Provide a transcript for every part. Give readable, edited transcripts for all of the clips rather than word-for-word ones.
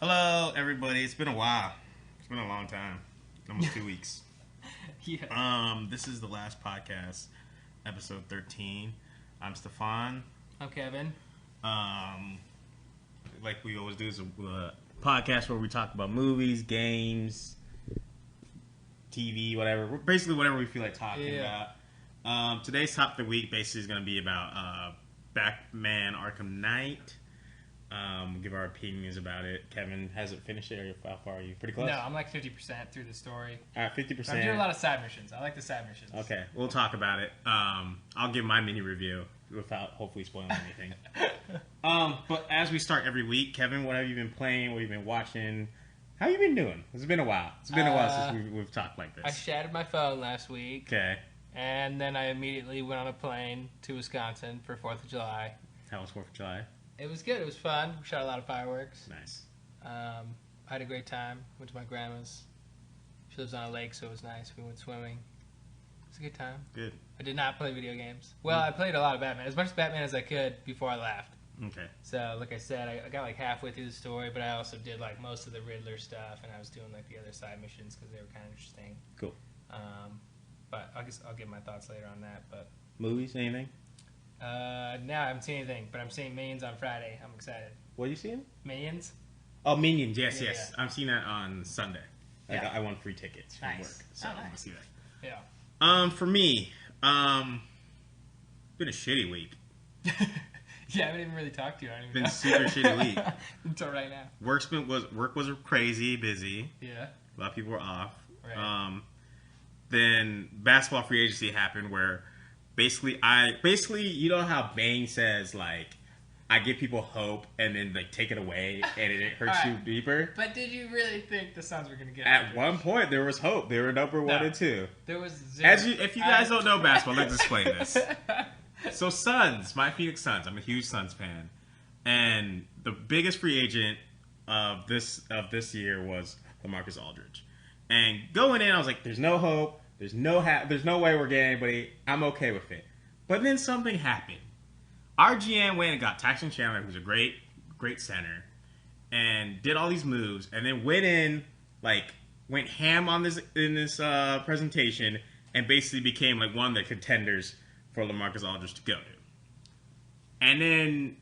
Hello, everybody. It's been a while. It's been a long time. Almost 2 weeks. Yeah. This is the last podcast, episode 13. I'm Stefan. I'm Kevin. Like we always do, is a podcast where we talk about movies, games, TV, whatever. Basically, whatever we feel like talking about. Today's top of the week basically is going to be about Batman Arkham Knight. Give our opinions about it. Kevin hasn't finished it, or how far are you? Pretty close? No, I'm like 50% through the story. Alright, 50%. I'm doing a lot of side missions. I like the side missions. Okay, we'll talk about it. I'll give my mini review without hopefully spoiling anything. But as we start every week, Kevin, what have you been playing? What have you been watching? How have you been doing? It's been a while. It's been a while since we've talked like this. I shattered my phone last week. Okay. And then I immediately went on a plane to Wisconsin for 4th of July. How was 4th of July? It was good. It was fun. We shot a lot of fireworks. Nice. I had a great time. Went to my grandma's. She lives on a lake, so it was nice. We went swimming. It was a good time. Good. I did not play video games. Well, I played a lot of Batman. As much Batman as I could before I left. Okay. So, like I said, I got like halfway through the story, but I also did like most of the Riddler stuff, and I was doing like the other side missions because they were kind of interesting. Cool. But I guess I'll give my thoughts later on that. But Movies? Anything? no, I haven't seen anything, but I'm seeing Minions on Friday. I'm excited. What are you seeing? Minions? Oh, Minions. Yes, Yeah, yes. I'm seeing that on Sunday. Yeah. I won free tickets from Nice. work, so Oh, I'm gonna nice. see that. Yeah. For me, been a shitty week. Yeah, I haven't even really talked to you. I don't even Been know. super shitty week. Until right now. Work was crazy, busy. Yeah. A lot of people were off. Right. Then basketball free agency happened, where basically you know how Bang says like I give people hope and then like take it away and it hurts you Alright. deeper. But did you really think the Suns were going to get At one point there was hope. They were number one and two. There was zero. If you guys don't know basketball, let's explain this. So Suns, my Phoenix Suns. I'm a huge Suns fan, and the biggest free agent of this year was LaMarcus Aldridge. And going in, I was like, "There's no hope. There's no way we're getting anybody. I'm okay with it." But then something happened. Our GM went and got Tyson Chandler, who's a great center, and did all these moves, and then went ham on this presentation, and basically became like one of the contenders for LaMarcus Aldridge to go to. And then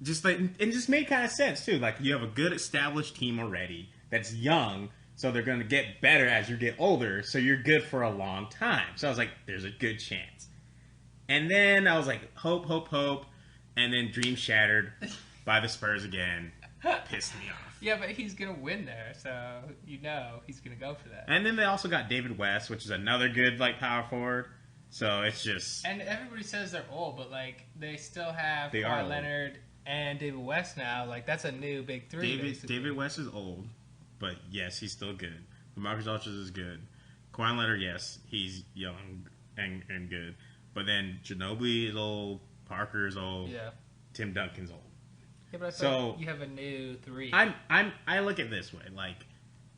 it just made kind of sense too. Like you have a good established team already that's young, so they're going to get better as you get older. So you're good for a long time. So I was like, there's a good chance. And then I was like, hope, and then dream shattered by the Spurs again. Pissed me off. Yeah, but he's going to win there, so you know he's going to go for that. And then they also got David West, which is another good power forward. So it's just... And everybody says they're old, but, like, they still have They are Kawhi old. Leonard and David West now. Like, that's a new big three, basically. David West is old, but yes, he's still good. LaMarcus Aldridge is good. Kawhi Leonard, yes, he's young and good. But then Ginobili is old, Parker is old, Yeah. Tim Duncan's old. Yeah, but I So- feel like you have a new three. I look at it this way, like,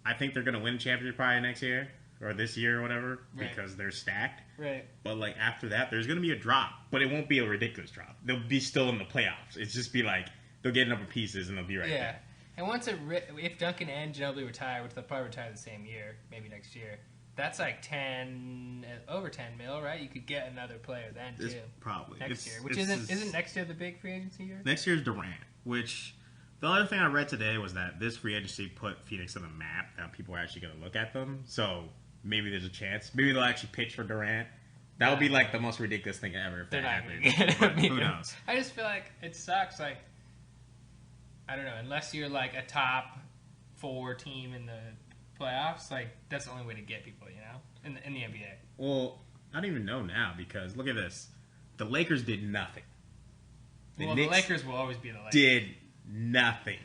I think they're going to win a championship probably next year, or this year or whatever, Right. because they're stacked. Right. But, like, after that, there's going to be a drop. But it won't be a ridiculous drop. They'll be still in the playoffs. It's just be like, they'll get enough pieces and they'll be right Yeah. there. And once if Duncan and Ginobili retire, which they'll probably retire the same year, maybe next year, that's like over 10 mil, right? You could get another player then It's too probably. next year. Which isn't next year the big free agency year? Next year's Durant, which the other thing I read today was that this free agency put Phoenix on the map. Now people are actually going to look at them. So maybe there's a chance. Maybe they'll actually pitch for Durant. That would be like the most ridiculous thing ever if They're that not happened. going to But get who him. knows? I just feel like it sucks. Like, I don't know. Unless you're like a top 4 team in the playoffs, like that's the only way to get people, you know, in the NBA. Well, I don't even know now because look at this. The Lakers did nothing. The Knicks Lakers will always be the Lakers. did nothing.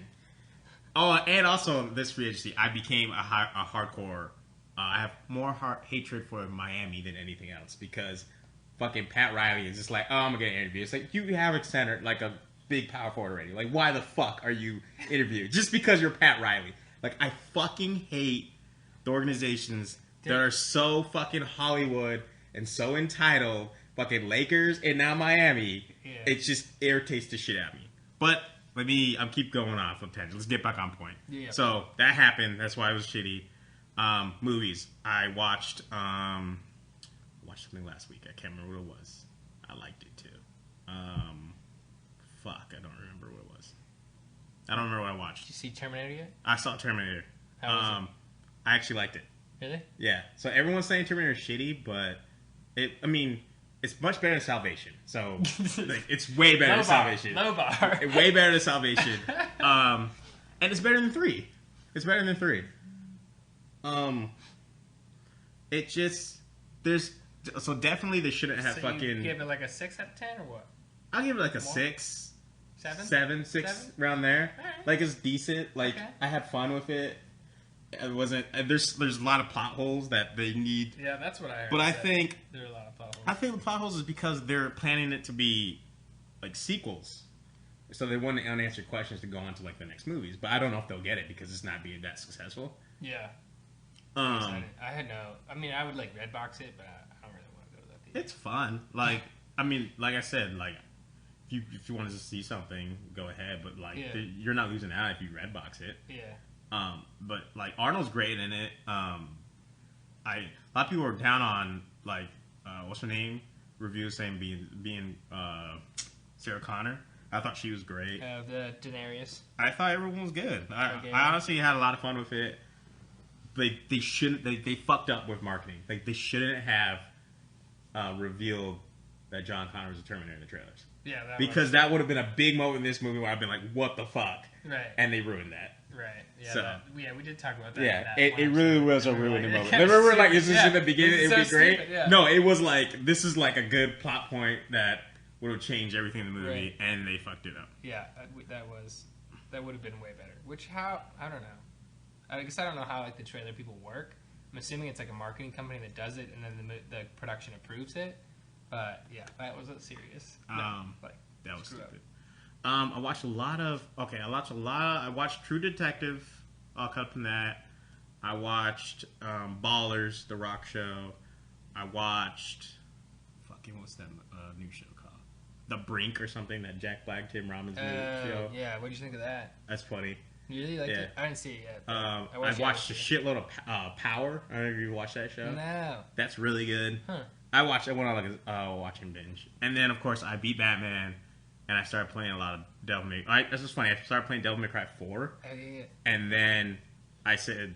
Oh, and also this free agency, I became a hardcore. I have more hatred for Miami than anything else because fucking Pat Riley is just like, oh, I'm gonna get an interview. It's like you have a center, like a big power forward already. Like, why the fuck are you interviewed just because you're Pat Riley? Like, I fucking hate the organizations that are so fucking Hollywood and so entitled. Fucking Lakers and now Miami. Yeah. It just irritates the shit out of me. But I'm keep going off of tangent. Let's get back on point. Yeah. So that happened. That's why it was shitty. Movies. I watched something last week. I can't remember what it was. I liked it too. Fuck, I don't remember what it was. I don't remember what I watched. Did you see Terminator yet? I saw Terminator. How was it? I actually liked it. Really? Yeah. So everyone's saying Terminator is shitty, but it's much better than Salvation. So like, it's way better than Salvation. Low bar. Way better than Salvation. And it's better than 3. It's better than 3. It just so definitely they shouldn't have fucking. You give it like a 6 out of 10 or what? I'll give it like a More? 6. 7? 6 around there. Alright. Like it's decent. Like Okay. I had fun with it. It wasn't. There's a lot of plot holes that they need. Yeah, that's what I heard. But I think there are a lot of plot holes. I think the plot holes is because they're planning it to be like sequels, so they want unanswered questions to go on to like the next movies. But I don't know if they'll get it because it's not being that successful. Yeah. I had no. I mean, I would like Redbox it, but I don't really want to go to that theater. It's fun. Like like I said, like if you want to see something, go ahead. But like you're not losing out if you Redbox it. Yeah. But like Arnold's great in it. A lot of people were down on like what's her name? Reviews saying being Sarah Connor. I thought she was great. The Daenerys. I thought everyone was good. I honestly had a lot of fun with it. They shouldn't. They fucked up with marketing. Like they shouldn't have revealed that John Connor was a Terminator in the trailers. Yeah, because that would have been a big moment in this movie where I've been like, "What the fuck?" Right. And they ruined that. Right. Yeah. So, we did talk about that. Yeah, in that it really was a ruining moment. Like, Remember, like, is this in the beginning? It'd so be great. Stupid, yeah. No, it was like this is like a good plot point that would have changed everything in the movie, and they fucked it up. Yeah, that would have been way better. Which I don't know. I guess I don't know how like the trailer people work. I'm assuming it's like a marketing company that does it, and then the production approves it. But yeah, that was serious. That was stupid. I watched I watched True Detective. I'll cut from that. I watched Ballers, The Rock Show. I watched what's that new show called? The Brink or something, that Jack Black, Tim Robbins new show. Yeah, what did you think of that? That's funny. You really liked it? I didn't see it yet. I watched a shitload of Power. I don't know if you watched that show. No. That's really good. Huh. I went on like a watching binge. And then, of course, I beat Batman, and I started playing a lot of Devil May Cry. This is funny. I started playing Devil May Cry 4. Oh, yeah. And then I said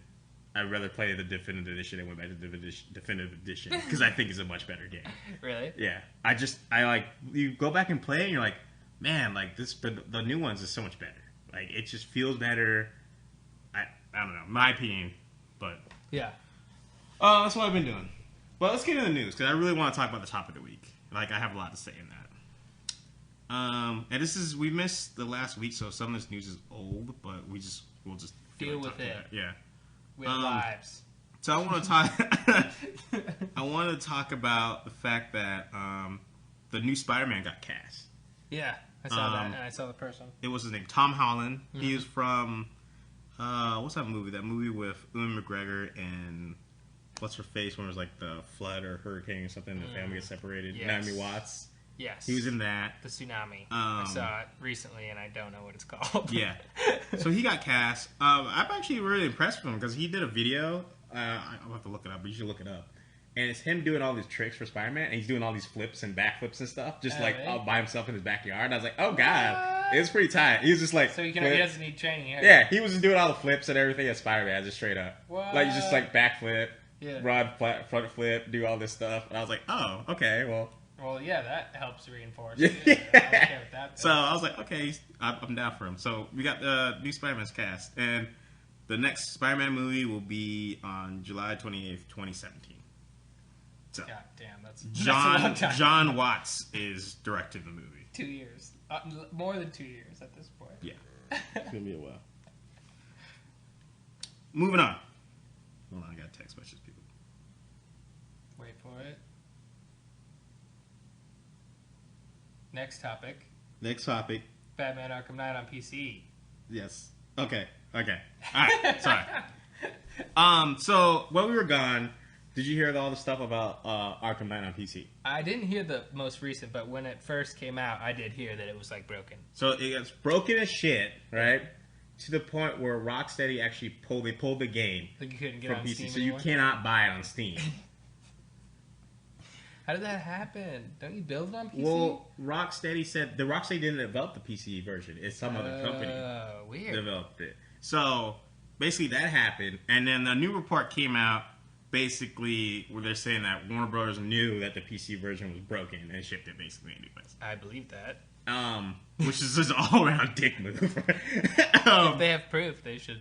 I'd rather play the Definitive Edition and went back to the Definitive Edition because I think it's a much better game. Really? Yeah. You go back and play it, and you're like, man, like the new ones is so much better. Like, it just feels better. I don't know. My opinion. But yeah. That's what I've been doing. But let's get into the news, because I really want to talk about the topic of the week. Like, I have a lot to say in that. And we missed the last week, so some of this news is old, but we'll just deal with it. Yeah. We have lives. So I want to talk. I want to talk about the fact that the new Spider-Man got cast. Yeah, I saw that, and I saw the person. It was his name, Tom Holland. Mm-hmm. He was from what's that movie? That movie with Ewan McGregor and what's her face when it was like the flood or hurricane or something. The family gets separated. Yes. Naomi Watts. Yes, he was in that. The Tsunami. I saw it recently, and I don't know what it's called. Yeah, so he got cast. I'm actually really impressed with him because he did a video. I'll have to look it up, but you should look it up. And it's him doing all these tricks for Spider-Man, and he's doing all these flips and backflips and stuff, just all by himself in his backyard. And I was like, oh god, it was pretty tight. He was just like, so he doesn't need training. Yeah, he was just doing all the flips and everything as Spider-Man, just straight up. What? Like just like backflip, yeah. run, front flip, do all this stuff. And I was like, oh, okay, well. Well, yeah, that helps reinforce. Yeah. I'm okay with that. So I was like, okay, I'm down for him. So we got the new Spider-Man's cast, and the next Spider-Man movie will be on July 28th, 2017. So God damn, that's John a long time. John Watts is directing the movie. 2 years, more than 2 years at this point. Yeah, it's gonna be a while. Moving on. Hold on, I got text messages, people. Wait for it. Next topic. Batman Arkham Knight on PC. Yes. Okay. All right. Sorry. So while we were gone, Did you hear all the stuff about Arkham Knight on PC? I didn't hear the most recent, but when it first came out, I did hear that it was like broken. So it gets broken as shit, right? To the point where Rocksteady actually pulled the game Like you couldn't get from on PC, Steam so anymore? you cannot buy it on Steam. How did that happen? Don't you build it on PC? Well, Rocksteady said the Rocksteady didn't develop the PC version. It's some other company weird. developed it. So basically that happened, and then a new report came out. Basically, where they're saying that Warner Brothers knew that the PC version was broken and shipped it basically anyways. I believe that. Which is just all around dick move. If they have proof, they should.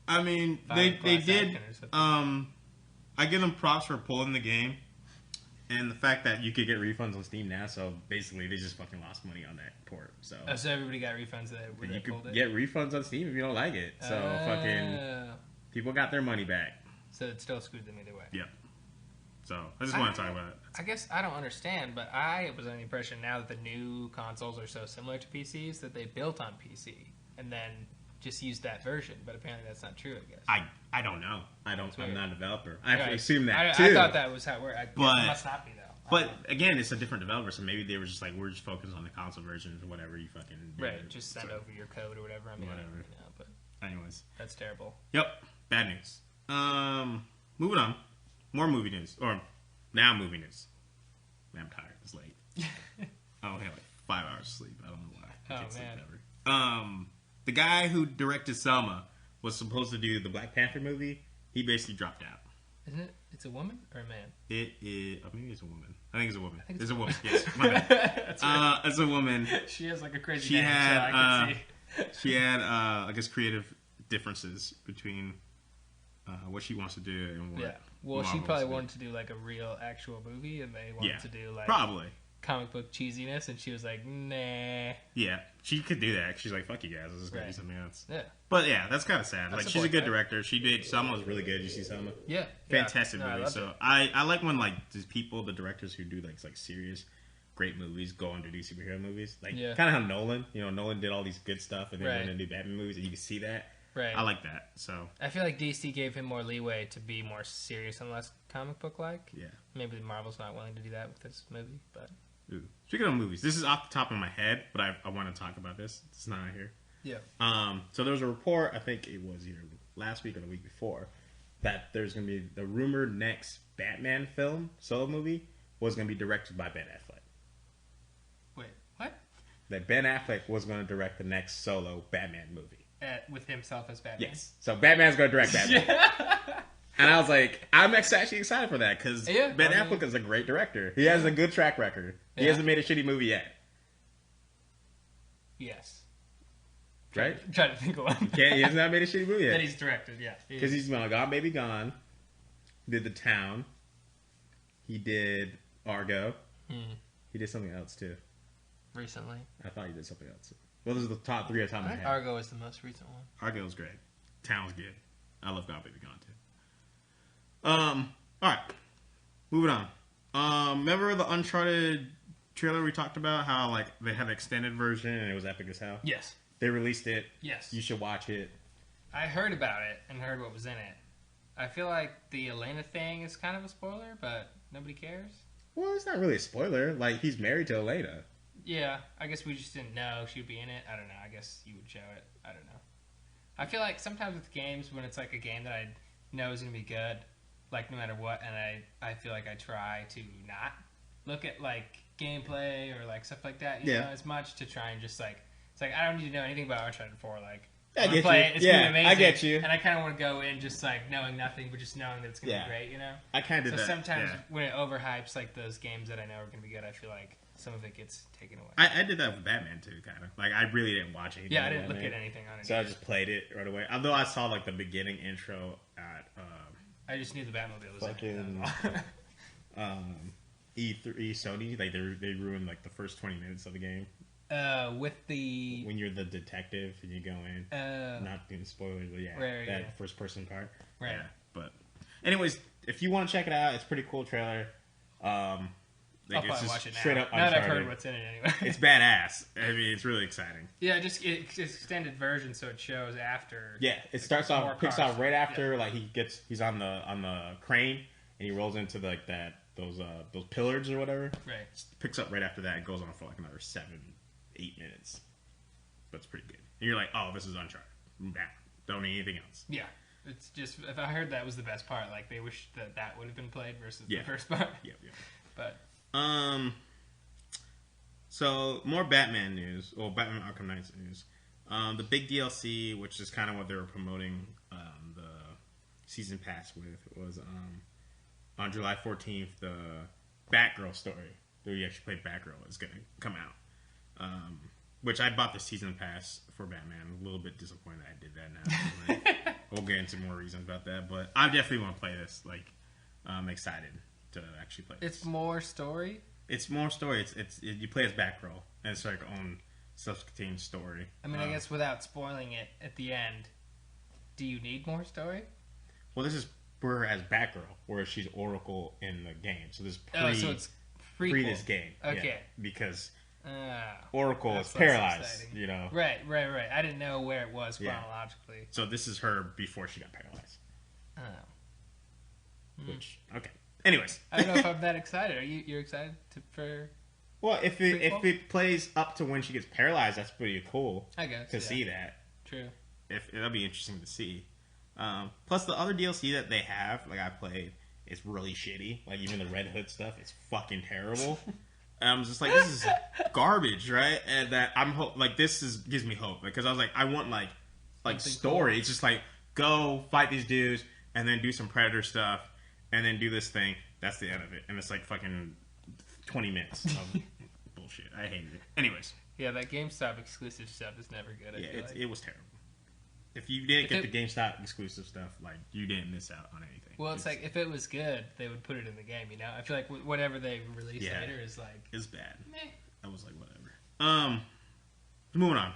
I mean, they did. I give them props for pulling the game, and the fact that you could get refunds on Steam now. So basically, they just fucking lost money on that port. So everybody got refunds when they pulled it. Get refunds on Steam if you don't like it. So fucking people got their money back. So it still screwed them either way. Yep. So I just want to talk about it. I guess I don't understand, but I was under the impression now that the new consoles are so similar to PCs that they built on PC and then just used that version. But apparently that's not true, I guess. I don't know. I'm not a developer. I assume that I too. thought that was how it worked. It must not be though. But again, it's a different developer, so maybe they were just like, we're just focused on the console versions or whatever you fucking do. Right, just send over your code or whatever. I mean, whatever. But anyways, that's terrible. Yep, bad news. Moving on, more movie news, or now movie news. I'm tired. It's late. I only had like 5 hours of sleep. I don't know why. I can't sleep ever. The guy who directed Selma was supposed to do the Black Panther movie. He basically dropped out. Isn't it? It's a woman or a man? It is. Oh, maybe it's a woman. I think it's a woman. It's a woman. Yes, my bad. That's right. It's a woman. She has like a crazy. She name, had. so I can see. She had. I guess creative differences between what she wants to do and what. Yeah. Well, Marvel she probably wants wanted to do like a real, actual movie, and they wanted to do like probably comic book cheesiness, and she was like, "Nah." Yeah, she could do that. She's like, "Fuck you guys, this is gonna be something else." Yeah. But yeah, that's kind of sad. Like, she's a good that. director. She did. Selma was really good. You see Selma? Yeah. Fantastic No, movie. So I like when like these people, the directors who do like serious, great movies, go on to do superhero movies. Like kind of how Nolan. You know, Nolan did all these good stuff, and then went into Batman movies, and you can see that. Right. I like that. So I feel like DC gave him more leeway to be more serious and less comic book like. Yeah. Maybe Marvel's not willing to do that with this movie, but. Ooh. Speaking of movies, this is off the top of my head, but I want to talk about this. It's not here. Yeah. So there was a report, I think it was either last week or the week before, that there's going to be the rumored next Batman film, solo movie, was going to be directed by Ben Affleck. Wait, what? That Ben Affleck was going to direct the next solo Batman movie. With himself as Batman? Yes. So Batman's going to direct Batman. And I was like, I'm actually excited for that, because Ben Affleck is a great director. He has a good track record. He hasn't made a shitty movie yet. Yes. Right? I'm trying to think of one. He has not made a shitty movie yet. That he's directed, yeah. Because he's Gone Baby Gone. He did The Town. He did Argo. He did something else, too. Recently. I thought he did something else. Well, those are the top three at the top of my head. Argo is the most recent one. Argo's great. Town's good. I love Gone Baby Gone, too. Alright. Moving on. Remember the Uncharted trailer we talked about? How, like, they had an extended version and it was epic as hell? Yes. They released it. Yes. You should watch it. I heard about it and heard what was in it. I feel like the Elena thing is kind of a spoiler, but nobody cares. Well, it's not really a spoiler. Like, he's married to Elena. Yeah, I guess we just didn't know she would be in it. I don't know. I guess you would show it. I don't know. I feel like sometimes with games, when it's like a game that I know is going to be good, like no matter what, and I feel like I try to not look at like gameplay or like stuff like that, you know, as much to try and just like, it's like I don't need to know anything about Uncharted 4. Like, I get play you. it. It's gonna be amazing. I get you. And I kind of want to go in just like knowing nothing, but just knowing that it's going to be great, you know? I kind of so did that. sometimes when it overhypes like those games that I know are going to be good, I feel like some of it gets taken away. I did that with Batman too, kind of. Like, I really didn't watch it. Yeah, I didn't look at anything on it. So I just played it right away. Although I saw like the beginning intro at I just knew the Batmobile was fucking E3 Sony. Like they ruined like the first 20 minutes of the game. With the when you're the detective and you go in, not doing spoilers, but that first person part. Right. Yeah, but anyways, if you want to check it out, it's a pretty cool trailer. I'll probably watch it now. Straight up now that I've heard what's in it anyway. It's badass. I mean, it's really exciting. Yeah, it's extended version, so it shows after. Yeah, it starts off, picks out right after, like he's on the crane, and he rolls into like those pillars or whatever. Right. Picks up right after that and goes on for like another 7-8 minutes. But it's pretty good. And you're like, oh, this is Uncharted. Nah, don't need anything else. Yeah. It's just, if I heard that was the best part, like they wish that would have been played versus the first part. Yeah. But so more Batman news, or Batman Arkham Knight news. The big DLC, which is kind of what they were promoting the season pass with, was on July 14th. The Batgirl story, where you actually played Batgirl, is going to come out. Which I bought the season pass for Batman. I'm a little bit disappointed I did that now. We'll get into more reasons about that, but I definitely want to play this. Like, I'm excited to actually play this. It's more story? It's more story. You play as Batgirl, and it's like own self-contained story. I mean, I guess without spoiling it at the end, do you need more story? Well, this is her as Batgirl, whereas she's Oracle in the game. So this so it's pre this game. Okay. Yeah, because Oracle is paralyzed, you know. Right. I didn't know where it was chronologically. Yeah. So this is her before she got paralyzed. Oh. Which, okay. Anyways. I don't know if I'm that excited. Are you're excited for... Well, if it plays up to when she gets paralyzed, that's pretty cool. I guess. To see that. True. That'll be interesting to see. Plus, the other DLC that they have, like I played, is really shitty. Like, even the Red Hood stuff is fucking terrible. And I'm just like, this is garbage, right? And that gives me hope, because I was like, I want like story. Cool. It's just like, go fight these dudes and then do some Predator stuff and then do this thing. That's the end of it, and it's like fucking 20 minutes of bullshit. I hated it. Anyways, yeah, that GameStop exclusive stuff is never good. It was terrible. If you didn't get the GameStop exclusive stuff, like, you didn't miss out on anything. Well, it's like, if it was good, they would put it in the game, you know? I feel like whatever they release later is like... It's bad. Meh. I was like, whatever. Moving on.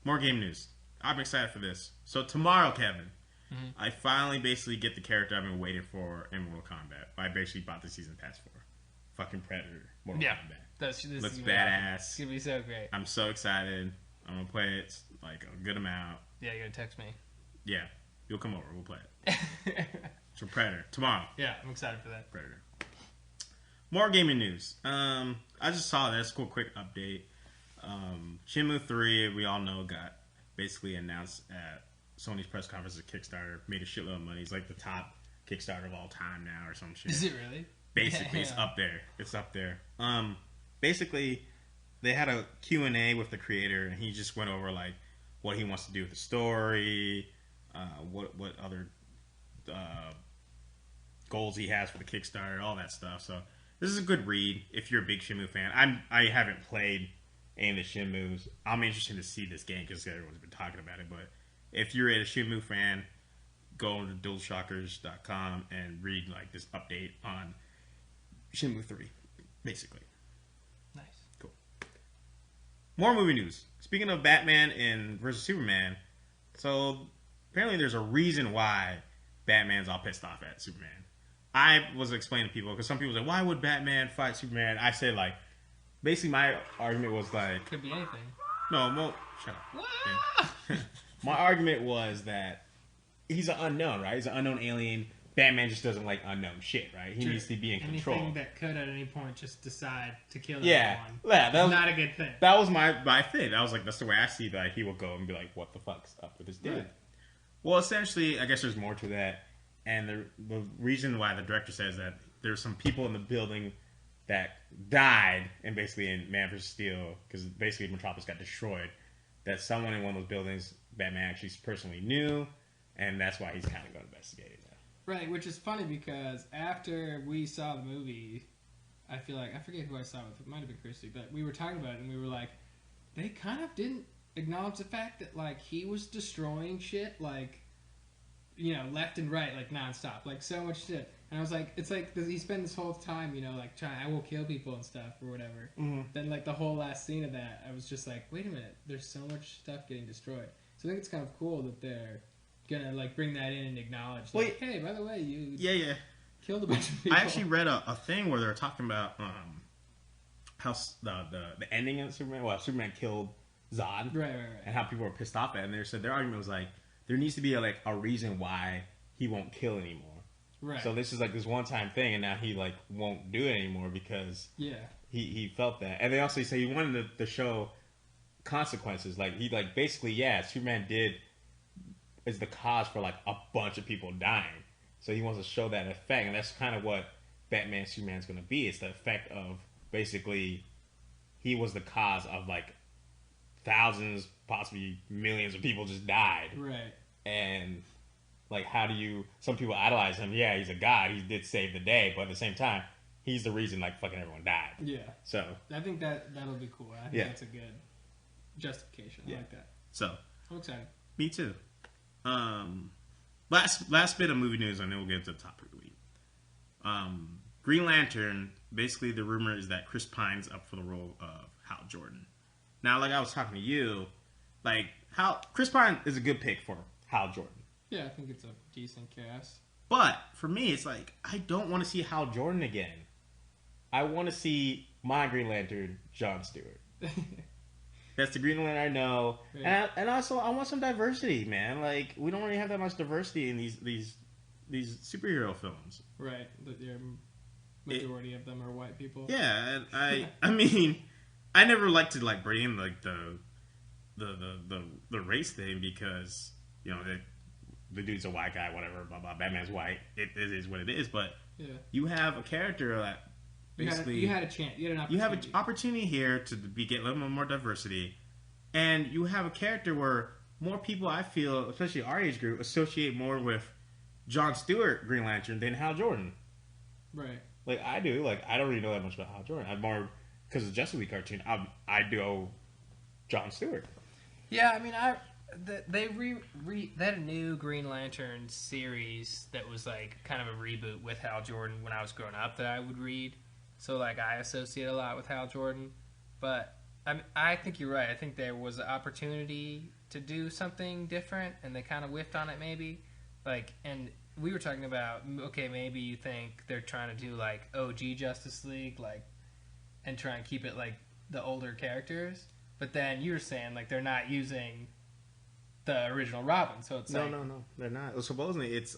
More game news. I'm excited for this. So tomorrow, Kevin, I finally basically get the character I've been waiting for in Mortal Kombat. I basically bought the season pass for. Fucking Predator. Mortal Kombat. This looks is badass. It's going to be so great. I'm so excited. I'm going to play it like a good amount. Yeah, you're going to text me. Yeah. You'll come over. We'll play it. So Predator. Tomorrow. Yeah, I'm excited for that. Predator. More gaming news. I just saw this quick update. Shenmue 3, we all know, got basically announced at Sony's press conference at Kickstarter. Made a shitload of money. It's like the top Kickstarter of all time now or some shit. Is it really? Basically, It's up there. It's up there. Basically, they had a Q&A with the creator, and he just went over like what he wants to do with the story, what other goals he has for the Kickstarter, all that stuff. So this is a good read if you're a big Shenmue fan. I haven't played any of the Shenmues. I'm interested to see this game because everyone's been talking about it. But if you're a Shenmue fan, go to dualshockers.com and read like this update on Shenmue 3, basically. Nice. Cool. More movie news. Speaking of Batman and versus Superman, so apparently there's a reason why Batman's all pissed off at Superman. I was explaining to people, because some people say, why would Batman fight Superman? I said, like, basically my argument was like... Could be anything. No, well, shut up. My argument was that he's an unknown, right? He's an unknown alien. Batman just doesn't like unknown shit, right? He needs to be in control. Anything that could at any point just decide to kill everyone. Yeah, that was not a good thing. That was my thing. I was like, that's the way I see that. He will go and be like, what the fuck's up with this dude? Right. Well, essentially, I guess there's more to that. And the reason why the director says that there's some people in the building that died, and basically in Man vs. Steel, because basically Metropolis got destroyed, that someone in one of those buildings Batman actually personally knew, and that's why he's kind of going to investigate it now. Right, which is funny because after we saw the movie, I feel like, I forget who I saw it with, it might have been Christy, but we were talking about it and we were like, they kind of didn't acknowledge the fact that, like, he was destroying shit, like, you know, left and right, like, nonstop, like, so much shit. And I was like, it's like, he spent this whole time, you know, like, I will kill people and stuff, or whatever. Mm-hmm. Then, like, the whole last scene of that, I was just like, wait a minute, there's so much stuff getting destroyed. So I think it's kind of cool that they're gonna, like, bring that in and acknowledge, like, hey, by the way, you killed a bunch of people. I actually read a thing where they were talking about how the ending of Superman, well, Superman killed Zod, right, and how people were pissed off at it. And they said their argument was like, there needs to be a reason why he won't kill anymore. Right. So this is like this one-time thing, and now he like won't do it anymore because he felt that. And they also say he wanted to show consequences. Like he like basically Superman is the cause for like a bunch of people dying. So he wants to show that effect, and that's kind of what Batman Superman's going to be. It's the effect of basically he was the cause of like thousands, possibly millions of people just died. Right. And like, how do you? Some people idolize him. Yeah, he's a god. He did save the day, but at the same time, he's the reason like fucking everyone died. Yeah. So I think that'll be cool. I think that's a good justification. I like that. So I'm excited. Me too. Last bit of movie news, and then we'll get to the topic of the week. Green Lantern. Basically, the rumor is that Chris Pine's up for the role of Hal Jordan. Now, like I was talking to you, like Chris Pine is a good pick for Hal Jordan. Yeah, I think it's a decent cast. But for me, it's like I don't want to see Hal Jordan again. I want to see my Green Lantern, Jon Stewart. That's the Green Lantern I know, and also I want some diversity, man. Like we don't really have that much diversity in these superhero films. Right, the majority of them are white people. Yeah, and I mean, I never like to like bring in like the race thing because you know the dude's a white guy, whatever, blah blah. Batman's white. It is what it is. But you have a character that basically you had a chance. You had an opportunity. You have an opportunity here to get a little more diversity, and you have a character where more people, I feel, especially our age group, associate more with Jon Stewart Green Lantern than Hal Jordan. Right. Like I do. Like I don't really know that much about Hal Jordan. I'm more because of the Justice League cartoon. I do Jon Stewart. Yeah, I mean, they had a new Green Lantern series that was like kind of a reboot with Hal Jordan when I was growing up that I would read. So like I associate a lot with Hal Jordan, but I think you're right. I think there was an opportunity to do something different, and they kind of whiffed on it maybe. Like, and we were talking about okay, maybe you think they're trying to do like OG Justice League, like, and try and keep it like the older characters. But then you were saying like they're not using the original Robin, so it's no, they're not. Well, supposedly it's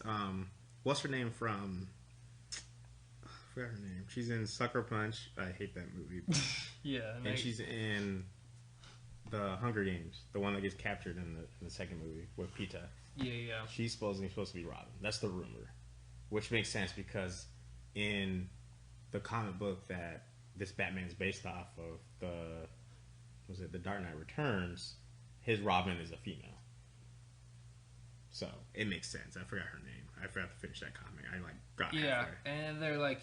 what's her name from? I forgot her name. She's in Sucker Punch. I hate that movie. Yeah, and she's in the Hunger Games, the one that gets captured in the second movie with Pita. Yeah. She's supposed to be Robin. That's the rumor, which makes sense because in the comic book that this Batman is based off of, the Dark Knight Returns, his Robin is a female. So it makes sense. I forgot her name. I forgot to finish that comic. I like got halfway. And they're like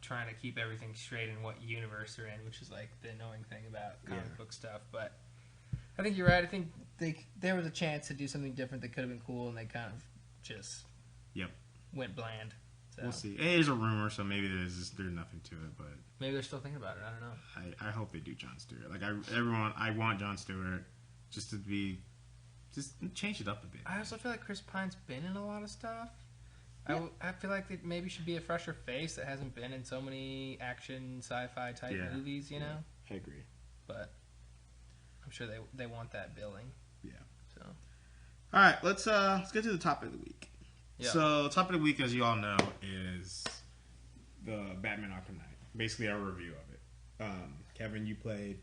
trying to keep everything straight in what universe they're in, which is like the annoying thing about comic book stuff. But I think you're right. I think there was a chance to do something different that could have been cool, and they kind of just went bland. So. We'll see. It is a rumor, so maybe there's nothing to it, but maybe they're still thinking about it. I don't know. I hope they do Jon Stewart. Like I want Jon Stewart just change it up a bit. I also feel like Chris Pine's been in a lot of stuff. Yeah. I feel like it maybe should be a fresher face that hasn't been in so many action sci-fi type movies. You know. I agree. But I'm sure they want that billing. Yeah. So. All right, let's get to the topic of the week. Yeah. So, topic of the week, as you all know, is the Batman Arkham Knight. Basically, our review of it. Kevin, you played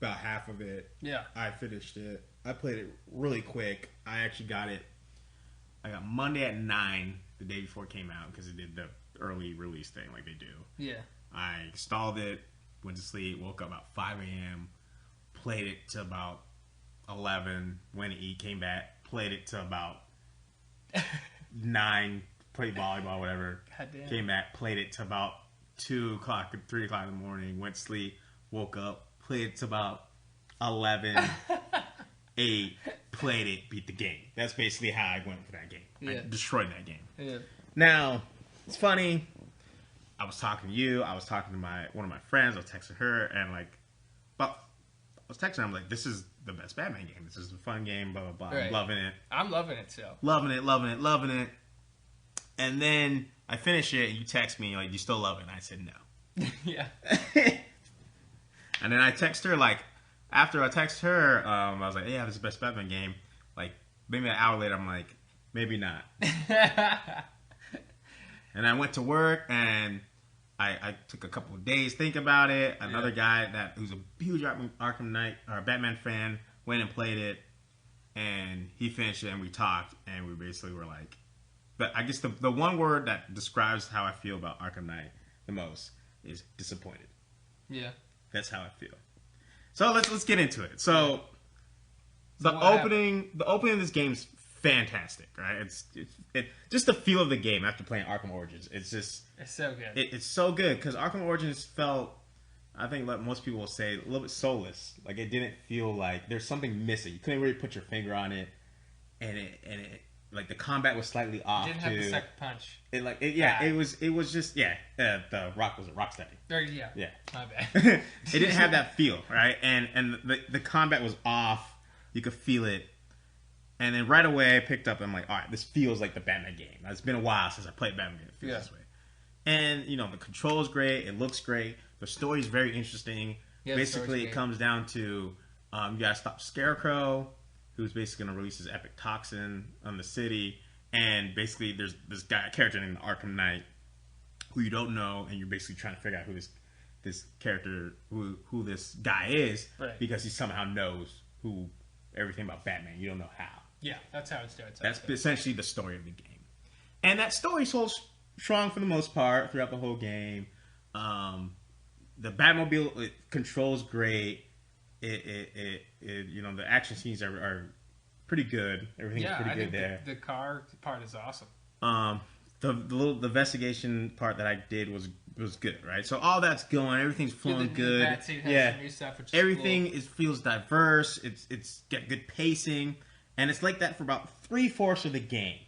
about half of it. Yeah. I finished it. I played it really quick. I actually got it. I got Monday at 9, the day before it came out, because it did the early release thing like they do. Yeah. I installed it, went to sleep, woke up about 5 a.m., played it to about 11, went to eat, came back, played it to about 9, played volleyball, whatever. Goddamn. Came back, played it to about 2 o'clock, 3 o'clock in the morning, went to sleep, woke up, played it to about 11, 8, played it, beat the game. That's basically how I went for that game. Yeah. I destroyed that game. Yeah. Now, it's funny. I was talking to you. I was talking to one of my friends. I was texting her, and I was texting her. I'm like, this is the best Batman game. This is a fun game, blah, blah, blah. Right. I'm loving it. I'm loving it, too. Loving it. And then I finish it, and you text me, like, you still love it? And I said, no. Yeah. And then I text her, like, after I text her, I was like, yeah, this is the best Batman game. Like, maybe an hour later, I'm like, maybe not. And I went to work and I took a couple of days to think about it. Another guy who's a huge Arkham Knight or Batman fan went and played it, and he finished it, and we talked, and we basically were like, but I guess the one word that describes how I feel about Arkham Knight the most is disappointed. Yeah, that's how I feel. So let's get into it. So the opening of this game's fantastic, right? It's just the feel of the game after playing Arkham Origins. It's so good. It's so good because Arkham Origins felt, I think, like most people will say, a little bit soulless. Like it didn't feel like there's something missing. You couldn't really put your finger on it, and it like the combat was slightly off. It didn't have the second punch. It was just the Rock was it Rocksteady. Yeah. My bad. It didn't have that feel, right? And the combat was off. You could feel it. And then right away I picked up and I'm like, all right, this feels like the Batman game. It's been a while since I played Batman game. It feels this way. And, the control is great. It looks great. The story is very interesting. Yeah, basically, it comes down to you got to stop Scarecrow, who's basically going to release his epic toxin on the city. And basically there's this character named Arkham Knight who you don't know, and you're basically trying to figure out who this character, who this guy is, right, because he somehow knows everything about Batman. You don't know how. Yeah, that's how it starts. That's essentially the story of the game. And that story holds strong for the most part throughout the whole game. The Batmobile, it controls great. The action scenes are pretty good. Everything's pretty good there. The car part is awesome. The little investigation part that I did was good, right? So all that's going, everything's flowing good. Has new stuff, which is everything cool. feels diverse. It's got good pacing, and it's like that for about 3/4 of the game.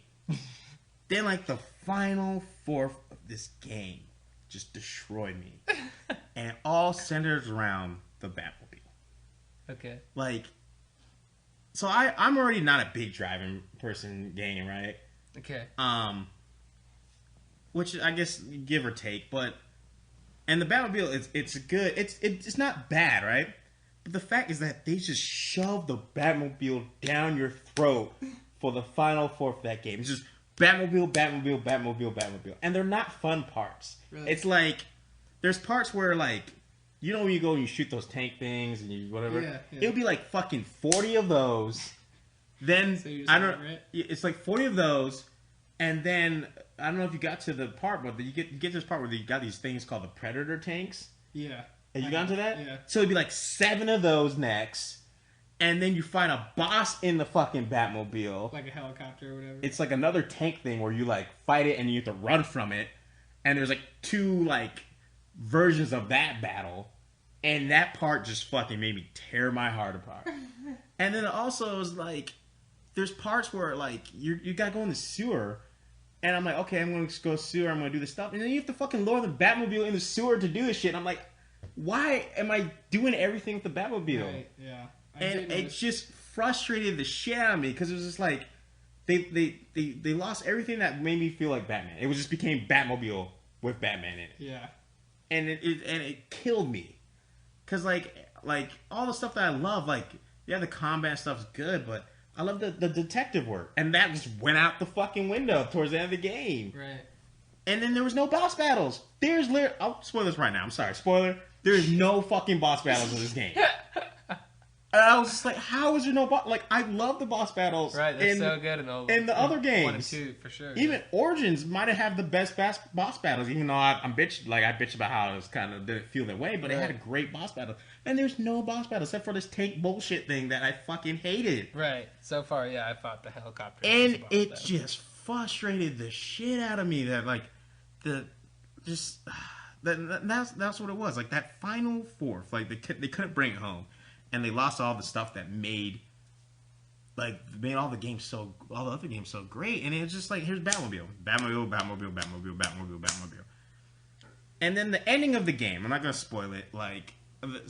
Then, like the final fourth of this game, just destroyed me, and it all centers around the Batmobile. Okay. So I'm already not a big driving person game, right? Okay. Which I guess give or take, and the Batmobile it's good. It's not bad, right? But the fact is that they just shove the Batmobile down your throat for the final fourth of that game. It's just Batmobile, Batmobile, Batmobile, Batmobile, and they're not fun parts. Really? It's like there's parts where when you go and you shoot those tank things and you whatever, it'll be like fucking 40 of those. Then so it's like 40 of those, and then I don't know if you got to the part, but you get to this part where you got these things called the Predator tanks. Yeah. Have you gotten to that? Yeah. So it'd be like 7 of those next, and then you find a boss in the fucking Batmobile. Like a helicopter or whatever. It's like another tank thing where you fight it and you have to run from it, and there's 2 versions of that battle, and that part just fucking made me tear my heart apart. And then also is there's parts where you gotta go in the sewer. And I'm like, okay, I'm going to go sewer. I'm going to do this stuff. And then you have to fucking lower the Batmobile in the sewer to do this shit. And I'm like, why am I doing everything with the Batmobile? Right, yeah. And it just frustrated the shit out of me because it was just like they lost everything that made me feel like Batman. It just became Batmobile with Batman in it. Yeah. And it killed me because all the stuff that I love, the combat stuff's good, but I love the detective work. And that just went out the fucking window towards the end of the game. Right. And then there was no boss battles. I'll spoil this right now. I'm sorry. Spoiler. There is no fucking boss battles in this game. And I was just like, how is there no boss? I love the boss battles. Right, they're so good in the other games. 1 and 2, for sure. Even Origins might have had the best boss battles, even though I bitched about how it was kind of didn't feel that way, but it had a great boss battle. And there's no boss battle except for this tank bullshit thing that I fucking hated. Right. So far, I fought the helicopter. And it just frustrated the shit out of me that that's what it was. That final fourth, they couldn't bring it home. And they lost all the stuff that made all the other games so great. And it was just here's Batmobile. And then the ending of the game, I'm not gonna spoil it.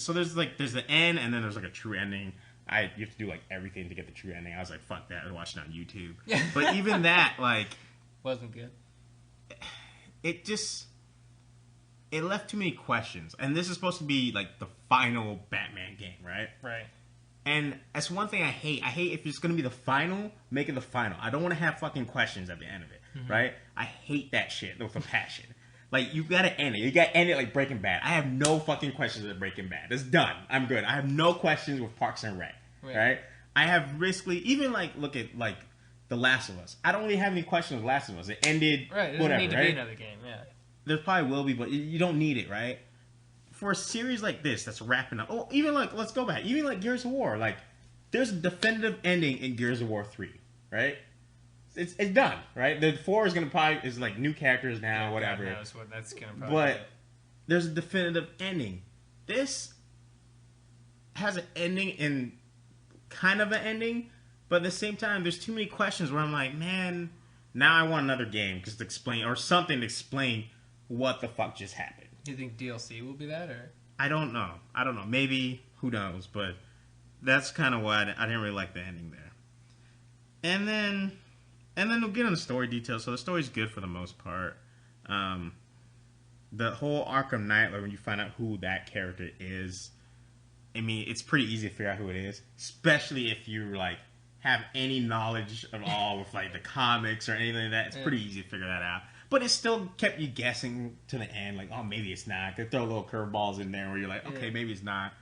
So there's the end, and then there's a true ending. You have to do everything to get the true ending. I was like, fuck that. I watched it on YouTube. But even that, wasn't good. It left too many questions. And this is supposed to be the final Batman game, right? Right. And that's one thing I hate. I hate if it's going to be the final, make it the final. I don't want to have fucking questions at the end of it, right? I hate that shit with a passion. Like, you got to end it. You got to end it like Breaking Bad. I have no fucking questions at Breaking Bad. It's done. I'm good. I have no questions with Parks and Rec, right? I have basically, even like, look at like The Last of Us. I don't really have any questions with Last of Us. It ended, right? It whatever, doesn't need to be another game, There probably will be, but you don't need it, right? For a series like this that's wrapping up, oh, even like, let's go back, even like Gears of War, like, there's a definitive ending in Gears of War 3, right? It's done, right? The 4 is gonna probably, is like new characters now, whatever. God knows what that's gonna probably But be. there's a definitive ending. This has an ending and kind of an ending, but at the same time, there's too many questions where I'm like, man, now I want another game just to explain, or something to explain what the fuck just happened. Do you think DLC will be that, or? I don't know. Maybe, who knows? But that's kind of why I didn't really like the ending there. And then we'll get on the story details. So the story's good for the most part. The whole Arkham Knight, like when you find out who that character is, I mean, it's pretty easy to figure out who it is, especially if you like have any knowledge at all with like the comics or anything like that. It's pretty easy to figure that out. But it still kept you guessing to the end, like, oh, maybe it's not. They throw little curveballs in there where you're like, okay, maybe it's not.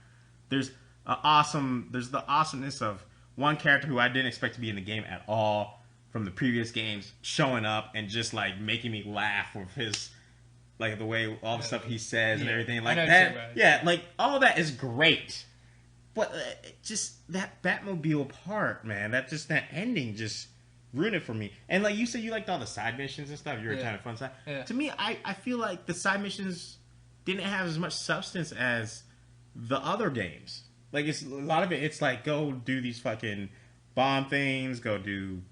There's the awesomeness of one character who I didn't expect to be in the game at all from the previous games showing up and just like making me laugh with his, like the way all the stuff he says and everything like that. Yeah, like all that is great. But just that Batmobile part, man, that ending just ruined it for me. And like you said, you liked all the side missions and stuff. You were kind of fun side. Yeah. To me, I feel like the side missions didn't have as much substance as the other games. Like it's a lot of it. It's like go do these fucking bomb things. Go do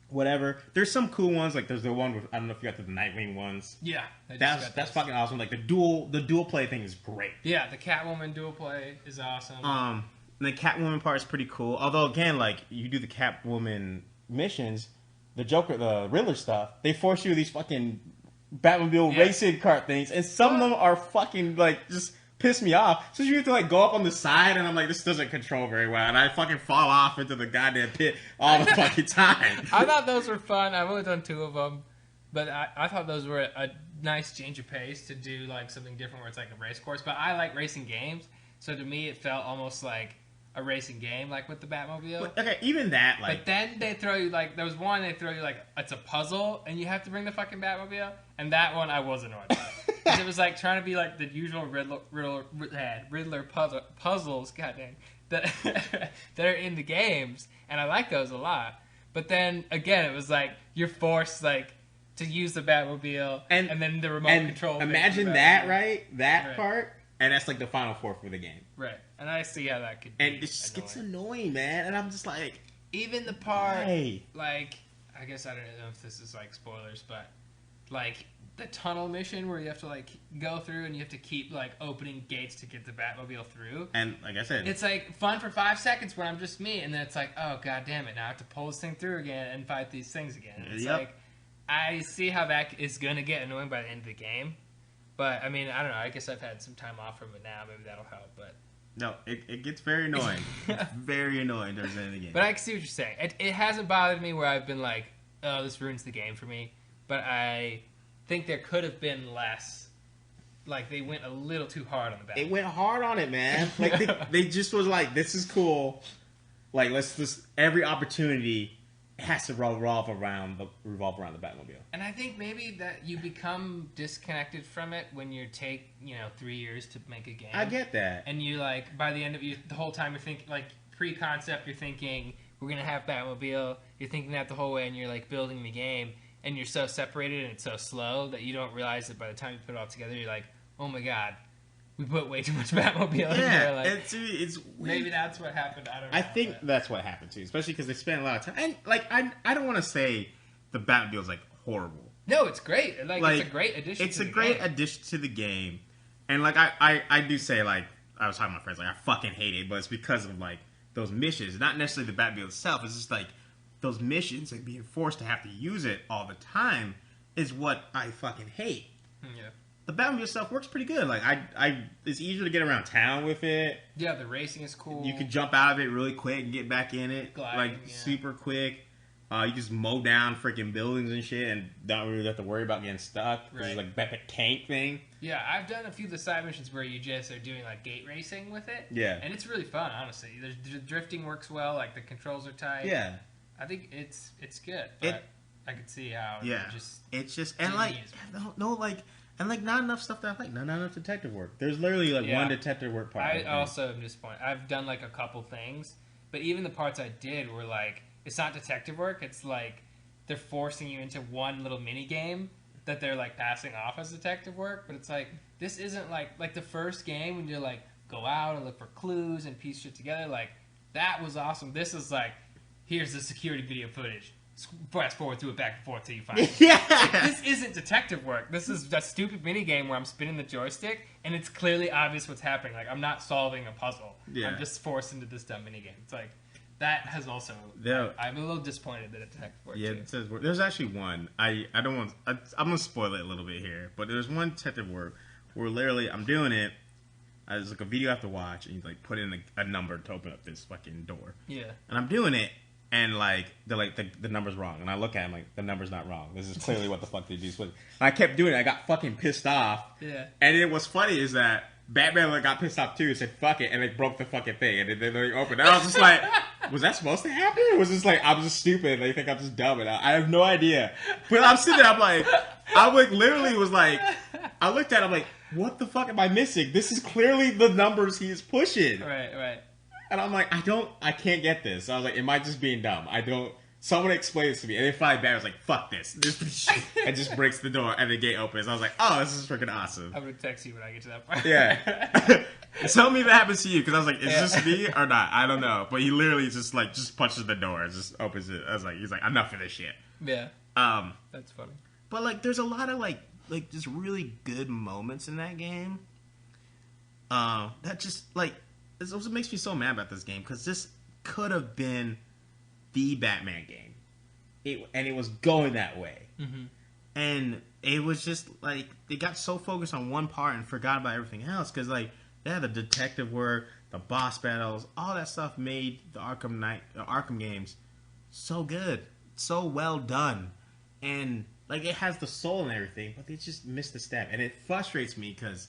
whatever. There's some cool ones. Like there's the one with, I don't know if you got the Nightwing ones. Yeah, that's fucking awesome. Like the dual play thing is great. Yeah, the Catwoman dual play is awesome. The Catwoman part is pretty cool. Although again, like you do the Catwoman missions, the Joker, the Riddler stuff, they force you these fucking Batmobile racing kart things, and some of them are fucking like just piss me off. So you have to like go up on the side, and I'm like, this doesn't control very well, and I fucking fall off into the goddamn pit all the fucking time. I thought those were fun. I've only done 2 of them, but I thought those were a nice change of pace to do like something different where it's like a race course. But I like racing games, so to me it felt almost like a racing game, like with the Batmobile. But, okay, even that, like... But then they throw you, like... There was one, they throw you, like... It's a puzzle, and you have to bring the fucking Batmobile. And that one, I was annoyed by. Because it was, like, trying to be, like, the usual Riddler puzzles, goddamn, that are in the games. And I like those a lot. But then, again, it was, like, you're forced, like, to use the Batmobile, and then the remote control. Imagine that, right? That part. And that's, like, the final four for the game. Right. And I see how that could be. And it just gets annoying, man. And I'm just like... Even the part, like... I guess I don't know if this is, like, spoilers, but... Like, the tunnel mission where you have to, like, go through and you have to keep, like, opening gates to get the Batmobile through. And, like I said... It's, like, fun for 5 seconds when I'm just me. And then it's like, oh, god damn it. Now I have to pull this thing through again and fight these things again. It's like... I see how that is going to get annoying by the end of the game. But, I mean, I don't know. I guess I've had some time off from it now. Maybe that'll help, but... No, it gets very annoying. It's very annoying towards the end of the game. But I can see what you're saying. It hasn't bothered me where I've been like, oh, this ruins the game for me. But I think there could have been less. Like, they went a little too hard on the battle. It went hard on it, man. Like, they just was like, this is cool. Like, let's just, every opportunity has to revolve around the Batmobile. And I think maybe that you become disconnected from it when you take, 3 years to make a game. I get that. And you, like, by the end of the whole time you're thinking, like, pre-concept, you're thinking, we're going to have Batmobile. You're thinking that the whole way, and you're, like, building the game. And you're so separated and it's so slow that you don't realize that by the time you put it all together, you're like, oh my god, we put way too much Batmobile in here. Like, it's maybe that's what happened. I don't know. I think that's what happened too, especially because they spent a lot of time. And like, I don't want to say the Batmobile's like horrible. No, it's great. Like it's a great addition. It's a great addition to the game. And like I do say, like, I was talking to my friends, like, I fucking hate it, but it's because of like those missions, not necessarily the Batmobile itself. It's just like those missions and being forced to have to use it all the time is what I fucking hate. Yeah. the Batmobile stuff works pretty good. Like it's easier to get around town with it. Yeah, the racing is cool. You can jump out of it really quick and get back in it, gliding, super quick. You just mow down freaking buildings and shit, and don't really have to worry about getting stuck. Right. It's like that tank thing. Yeah, I've done a few of the side missions where you just are doing like gate racing with it. Yeah, and it's really fun, honestly. The drifting works well. Like the controls are tight. Yeah, I think it's good. But I could see how. It's just and like not enough stuff that I like. Not enough detective work. There's literally like one detective work part. I also am disappointed. I've done like a couple things, but even the parts I did were like. It's not detective work. It's like they're forcing you into one little mini game that they're like passing off as detective work. But it's like this isn't like the first game when you're like go out and look for clues and piece shit together. Like that was awesome. This is like here's the security video footage. Fast forward through it back and forth till you find it. Yeah. Like, this isn't detective work. This is a stupid mini game where I'm spinning the joystick and it's clearly obvious what's happening. Like I'm not solving a puzzle. Yeah. I'm just forced into this dumb mini game. It's like. That has also. I'm a little disappointed that it detective work. Yeah, it says work. There's actually one. I don't want. I'm gonna spoil it a little bit here, but there's one detective work where literally I'm doing it. There's like a video I have to watch, and you like put in a number to open up this fucking door. Yeah. And I'm doing it, and like the number's wrong, and I look at it, I'm like the number's not wrong. This is clearly what the fuck they do. And I kept doing it. I got fucking pissed off. Yeah. And then what's funny is that Batman got pissed off too and said fuck it, and they broke the fucking thing, and then they opened. And I was just like. Was that supposed to happen? Or was this like I'm just stupid? They think I'm just dumb, and I have no idea. But I'm sitting there, I literally was like, I looked at it, I'm like, what the fuck am I missing? This is clearly the numbers he's pushing. Right. And I'm like, I can't get this. So I was like, am I just being dumb? Someone explains it to me, and then finally Barry was like, fuck this, and just breaks the door, and the gate opens. I was like, oh, this is freaking awesome. I'm gonna text you when I get to that part. Yeah. Tell me if that happens to you, because I was like, is this me or not? I don't know. But he literally just punches the door, just opens it. I was like, he's like, enough of this shit. Yeah. That's funny. But like, there's a lot of like just really good moments in that game. That just like, it also makes me so mad about this game, because this could have been the Batman game, it was going that way, and it was just like they got so focused on one part and forgot about everything else. Because like the detective work, the boss battles, all that stuff made the Arkham games so good, so well done, and like it has the soul and everything, but they just missed the step, and it frustrates me because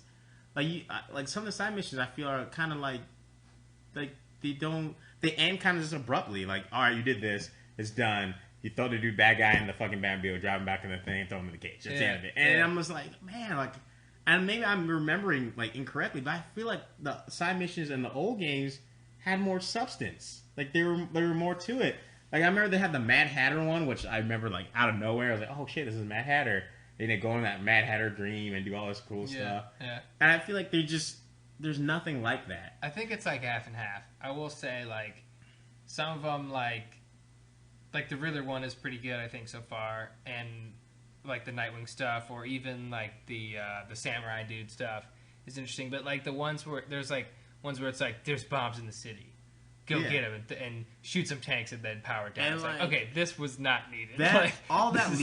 like some of the side missions I feel are kind of like they end kind of just abruptly. Like, all right, you did this, it's done. You throw the dude bad guy in the fucking Batmobile, drive him back in the thing, and throw him in the cage. That's the end of it. And I'm just like, man, like, and maybe I'm remembering like incorrectly, but I feel like the side missions in the old games had more substance. Like there were more to it. Like I remember they had the Mad Hatter one, which I remember like out of nowhere. I was like, oh shit, this is Mad Hatter. And they go in that Mad Hatter dream and do all this cool stuff. Yeah. And I feel like there's nothing like that. I think it's like half and half. I will say, like, some of them, like the Riddler one is pretty good, I think, so far, and like the Nightwing stuff, or even like the Samurai dude stuff is interesting. But like the ones where there's it's like there's bombs in the city, go get them and shoot some tanks and then power down. And it's like, okay, this was not needed. All that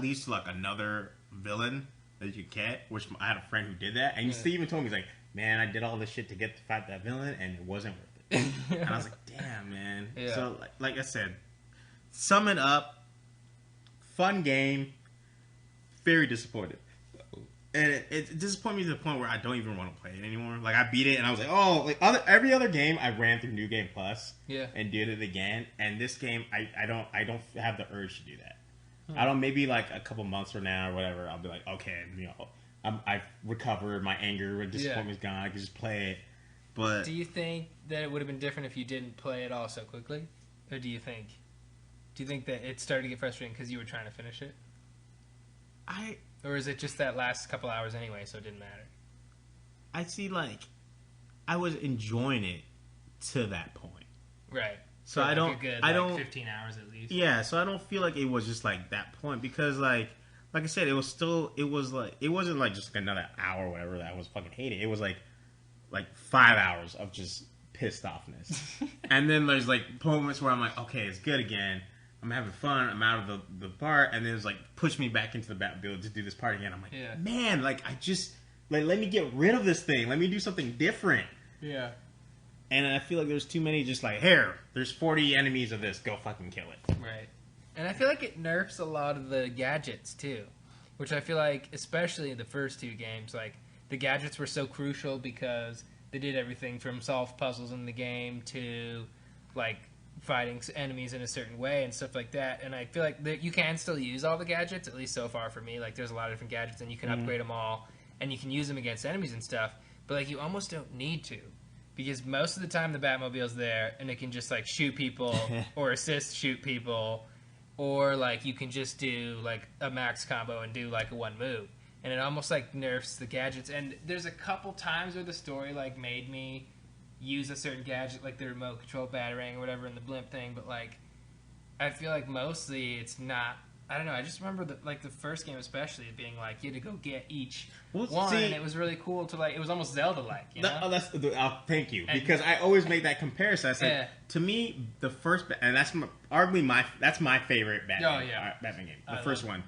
leads to like another villain that you get, which I had a friend who did that, and he even told me, he's like, man, I did all this shit to get to fight that villain, and it wasn't worth it. And I was like, damn, man. Yeah. So, like I said, sum it up, fun game, very disappointed. And it disappointed me to the point where I don't even want to play it anymore. Like, I beat it, and I was like, oh, like every other game, I ran through New Game Plus and did it again, and this game, I don't have the urge to do that. I don't. Maybe like a couple months from now or whatever, I'll be like, okay, I've recovered, my anger and disappointment's gone. I can just play it. But do you think that it would have been different if you didn't play it all so quickly, or do you think that it started to get frustrating because you were trying to finish it? Or is it just that last couple hours anyway, so it didn't matter? I see. Like, I was enjoying it to that point, right? So I don't. I don't. 15 hours at least. Yeah, so I don't feel like it was just like that point, because like I said, it was still. It was like it wasn't like just another hour or whatever that I was fucking hating. It was like 5 hours of just pissed offness, and then there's like moments where I'm like, okay, it's good again. I'm having fun. I'm out of the part, and then it's like push me back into the Batmobile to do this part again. I'm like, man, like I just like let me get rid of this thing. Let me do something different. Yeah. And I feel like there's too many. Just like here, there's 40 enemies of this. Go fucking kill it. Right. And I feel like it nerfs a lot of the gadgets too, which I feel like, especially in the first two games, like the gadgets were so crucial because they did everything from solve puzzles in the game to like fighting enemies in a certain way and stuff like that. And I feel like that you can still use all the gadgets, at least so far for me. Like there's a lot of different gadgets and you can upgrade them all and you can use them against enemies and stuff. But like you almost don't need to, because most of the time the Batmobile's there and it can just like shoot people or assist shoot people, or like you can just do like a max combo and do like a one move. And it almost like nerfs the gadgets. And there's a couple times where the story like made me use a certain gadget, like the remote control batarang or whatever in the blimp thing. But like, I feel like mostly it's not. I don't know. I just remember the first game especially it being like you had to go get each one, and it was really cool to like. It was almost Zelda-like. You know? Thank you, because I always make that comparison. I said to me the first, and that's arguably my favorite Batman. Batman game, the first one.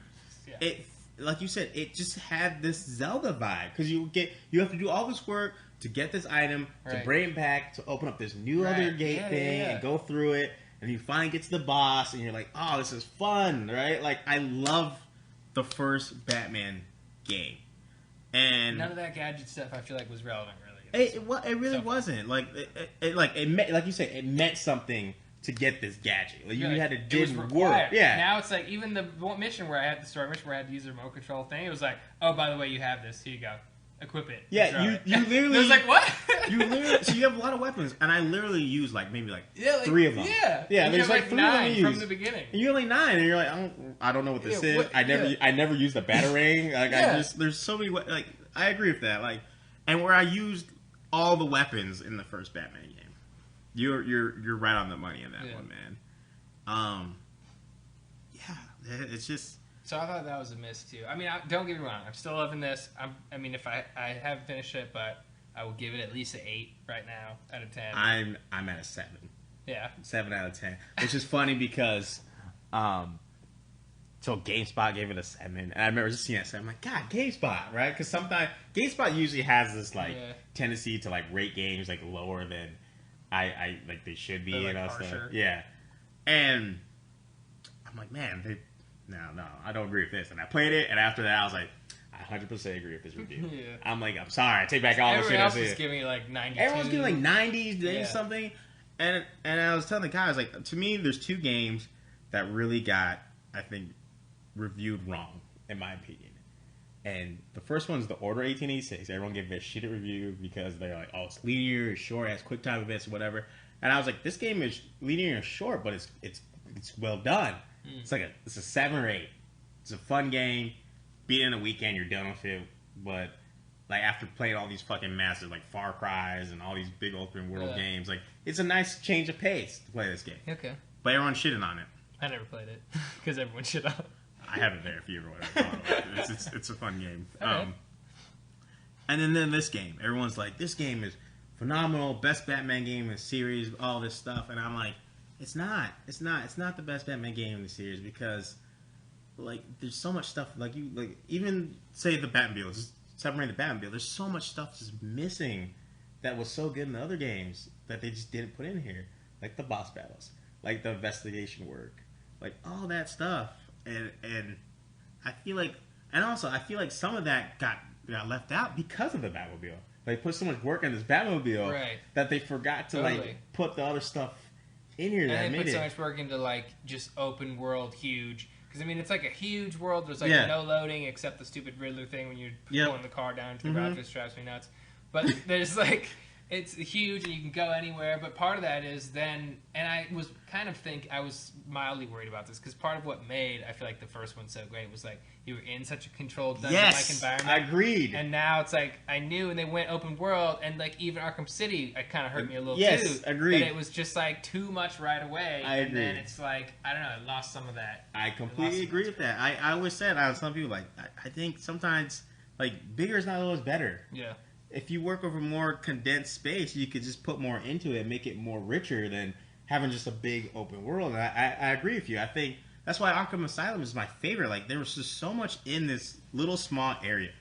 Yeah. It, like you said, it just had this Zelda vibe because you have to do all this work to get this item, to bring it back, to open up this new other gate thing and go through it, and you finally get to the boss and you're like, oh, this is fun, right? Like I love the first Batman game, and none of that gadget stuff I feel like was relevant really. It really wasn't. Like it meant, like you said, it meant something to get this gadget. Like you had to do work. Yeah. Now it's like even the mission where I had to use the remote control thing. It was like, oh, by the way, you have this. Here you go. Equip it. Yeah, you literally. It was like what? So you have a lot of weapons, and I literally use like maybe 3 of them. Yeah. There's like 3 9 from the beginning. And you're only 9, and you're like, I don't know what this is. I never used the batarang. Like there's so many. Like I agree with that. Like, and where I used all the weapons in the first Batman game. You're right on the money in that one, man. It's just. So I thought that was a miss too. I mean, don't get me wrong. I'm still loving this. I mean, if I haven't finished it, but I will give it at least an 8 right now out of 10. I'm at a 7. Yeah, 7 out of 10, which is funny because, so GameSpot gave it a 7, and I remember just seeing that 7. I'm like, God, GameSpot, right? Because sometimes GameSpot usually has this like tendency to like rate games like lower than I like they should be, like, you know. harsher. So, yeah, and I'm like, man, no, I don't agree with this. And I played it, and after that, I was like, I 100% agree with this review. I'm like, I'm sorry, I take back all the shit I said. Everyone else was giving it like 92. Everyone's giving like 90s, something. And I was telling the guy, I was like, to me, there's 2 games that really got, I think, reviewed wrong, in my opinion. And the first one's The Order 1886. Everyone gave it a shitty review because they're like, oh, it's linear, it's short, it has quick time events, or whatever. And I was like, this game is linear and short, but it's well done. It's a 7 or 8. It's a fun game. Beat it in a weekend, you're done with it. But like after playing all these fucking massive like Far Cries and all these big open world games, like it's a nice change of pace to play this game. Okay. But everyone's shitting on it. I never played it because everyone shit on it. I have it there if you ever want to. It's a fun game. Okay. And then this game, everyone's like, this game is phenomenal, best Batman game in the series, all this stuff, and I'm like, it's not the best Batman game in the series because, like, there's so much stuff. Like even say the Batmobile, just separating the Batmobile. There's so much stuff just missing that was so good in the other games that they just didn't put in here, like the boss battles, like the investigation work, like all that stuff. And I feel like, some of that got left out because of the Batmobile. They put so much work in this Batmobile that they forgot to like put the other stuff in here that made it. And they put so much work into like just open world huge. Because I mean, it's like a huge world. There's like no loading except the stupid Riddler thing when you're pulling the car down to the garage. It drives me nuts. But there's like. It's huge and you can go anywhere, but part of that is then, and I was mildly worried about this because part of what made I feel like the first one so great was like you were in such a controlled dungeon-like environment. Agreed. And now it's like I knew, and they went open world, and like even Arkham City, it kind of hurt me a little too. Yes, agreed. But it was just like too much right away. I agree. And then it's like I don't know, it lost some of that. I completely agree with that. I always said, I was telling people like I think sometimes like bigger is not always better. Yeah. If you work over more condensed space, you could just put more into it and make it more richer than having just a big open world. And I agree with you. I think that's why Arkham Asylum is my favorite. Like, there was just so much in this little small area,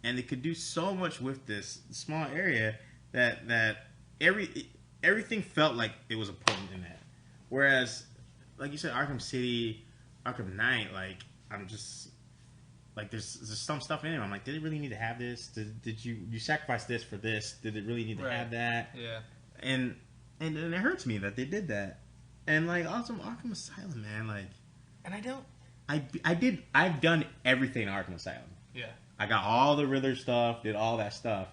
and they could do so much with this small area that everything felt like it was important in that. Whereas, like you said, Arkham City, Arkham Knight, like, I'm just like, there's some stuff in it. I'm like, did it really need to have this? Did you sacrifice this for this? Did it really need to have that? Yeah. And it hurts me that they did that. And like, also Arkham Asylum, man, like, and I don't. I've done everything in Arkham Asylum. Yeah. I got all the Riddler stuff, did all that stuff.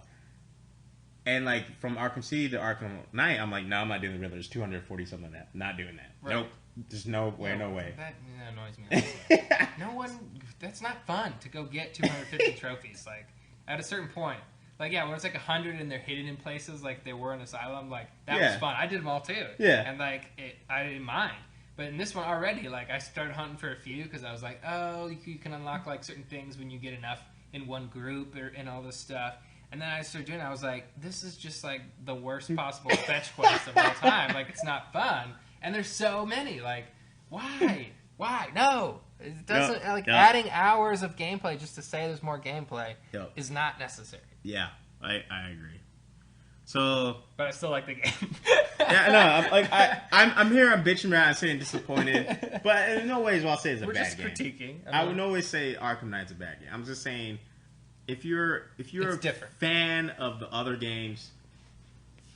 And like, from Arkham City to Arkham Knight, I'm like, no, I'm not doing the Riddler. There's 240 something like that. Not doing that. Right. Nope. There's no way, no way. That annoys me. Also. No one. That's not fun to go get 250 trophies. Like, at a certain point. Like, yeah, when it's like 100 and they're hidden in places like they were in Asylum, like, that was fun. I did them all too. Yeah. And like, I didn't mind. But in this one already, like, I started hunting for a few because I was like, oh, you can unlock like certain things when you get enough in one group and all this stuff. And then I started doing it. I was like, this is just like the worst possible fetch quest of all time. Like, it's not fun. And there's so many. Like, why? Why? No. It doesn't, adding hours of gameplay just to say there's more gameplay is not necessary. Yeah, I agree. So, but I still like the game. yeah, no, I'm here. I'm bitching around and saying disappointed, but in no ways will I say it's a bad game. We're just critiquing. I wouldn't always say Arkham Knight's a bad game. I'm just saying if you're a fan of the other games,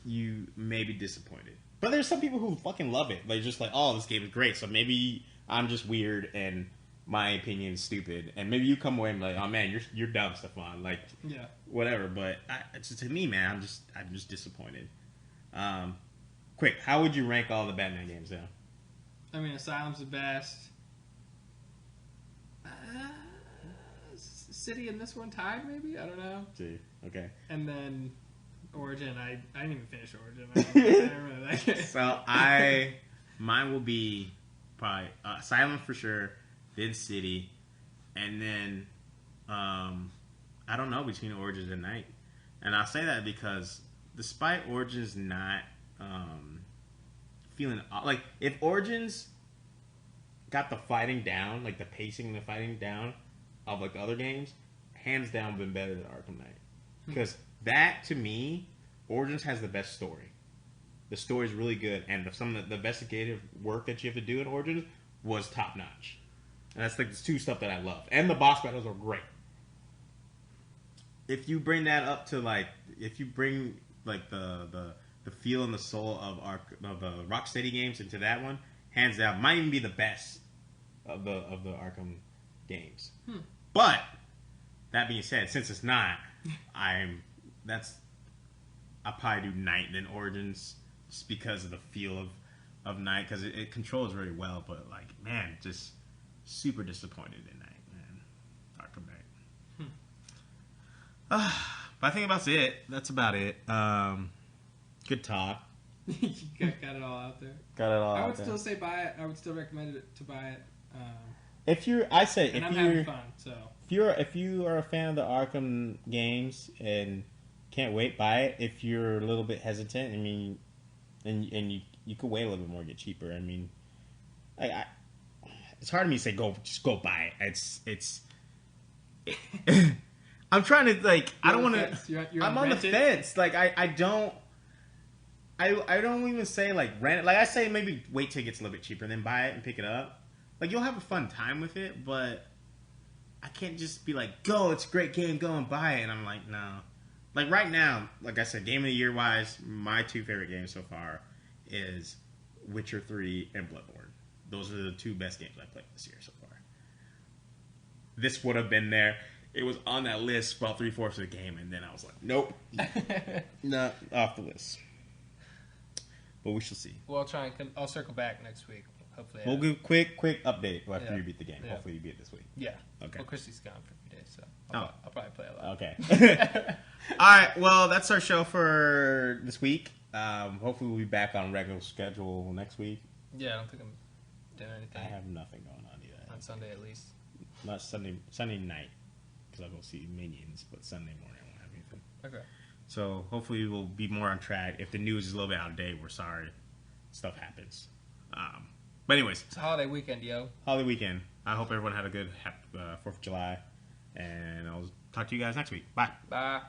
you may be disappointed. But there's some people who fucking love it. They're just like, oh, this game is great. So maybe I'm just weird and my opinion is stupid, and maybe you come away and be like, oh man, you're dumb, Stefan. Like, yeah, whatever. But to me, man, I'm just disappointed. Quick, how would you rank all the Batman games now? I mean, Asylum's the best. City and this one tied, maybe? I don't know. See, okay. And then Origin, I didn't even finish Origin. I don't remember that game. So mine will be probably Asylum for sure, then City, and then I don't know, between Origins and Night. And I'll say that because despite Origins not feeling like, if Origins got the fighting down, like the pacing and the fighting down of like other games, hands down been better than Arkham Knight. Because that, to me, Origins has the best story. The story's really good, and some of the investigative work that you have to do in Origins was top notch. And that's like the two stuff that I love. And the boss battles are great. If you bring that up to like, if you bring like the feel and the soul of the Rocksteady games into that one, hands down, might even be the best of the Arkham games. But that being said, since it's not, I'll probably do Night then Origins, just because of the feel of Night, because it controls very well. But like, man, just super disappointed in Night, man. Arkham Knight. But I think that's about it. Good talk. You got it all out there. Got it all out there. I would still say buy it. I would still recommend it to buy it. I'm having fun. So if you are a fan of the Arkham games and can't wait, buy it. If you're a little bit hesitant, I mean, and you could wait a little bit more, get cheaper. I mean, it's hard to me to say just go buy it. It's I'm trying to like, I don't want to. I'm on the fence. Like I don't even say like rent it. Like I say maybe wait till it gets a little bit cheaper and then buy it and pick it up. Like, you'll have a fun time with it, but I can't just be like, go, it's a great game, go and buy it. And I'm like, no. Like, right now, like I said, Game of the Year wise, my two favorite games so far is Witcher 3 and Bloodborne. Those are the two best games I played this year so far. This would have been there. It was on that list for about 3/4 of the game, and then I was like, nope. No, off the list. But we shall see. Well, I'll circle back next week. Hopefully, we'll give quick update after you beat the game. Yeah. Hopefully you beat it this week. Yeah. Okay. Well, Christy's gone for a few days, so I'll probably play a lot. Okay. All right. Well, that's our show for this week. Hopefully we'll be back on regular schedule next week. Yeah, I don't think I'm doing anything. I have nothing going on either. On Sunday, at least. Not Sunday night, because I'll go see Minions. But Sunday morning I won't have anything. Okay. So hopefully we'll be more on track. If the news is a little bit out of date, we're sorry. stuff happens. But anyways, It's a holiday weekend, yo. holiday weekend. I hope everyone had a good 4th of July. And I'll talk to you guys next week. Bye. Bye.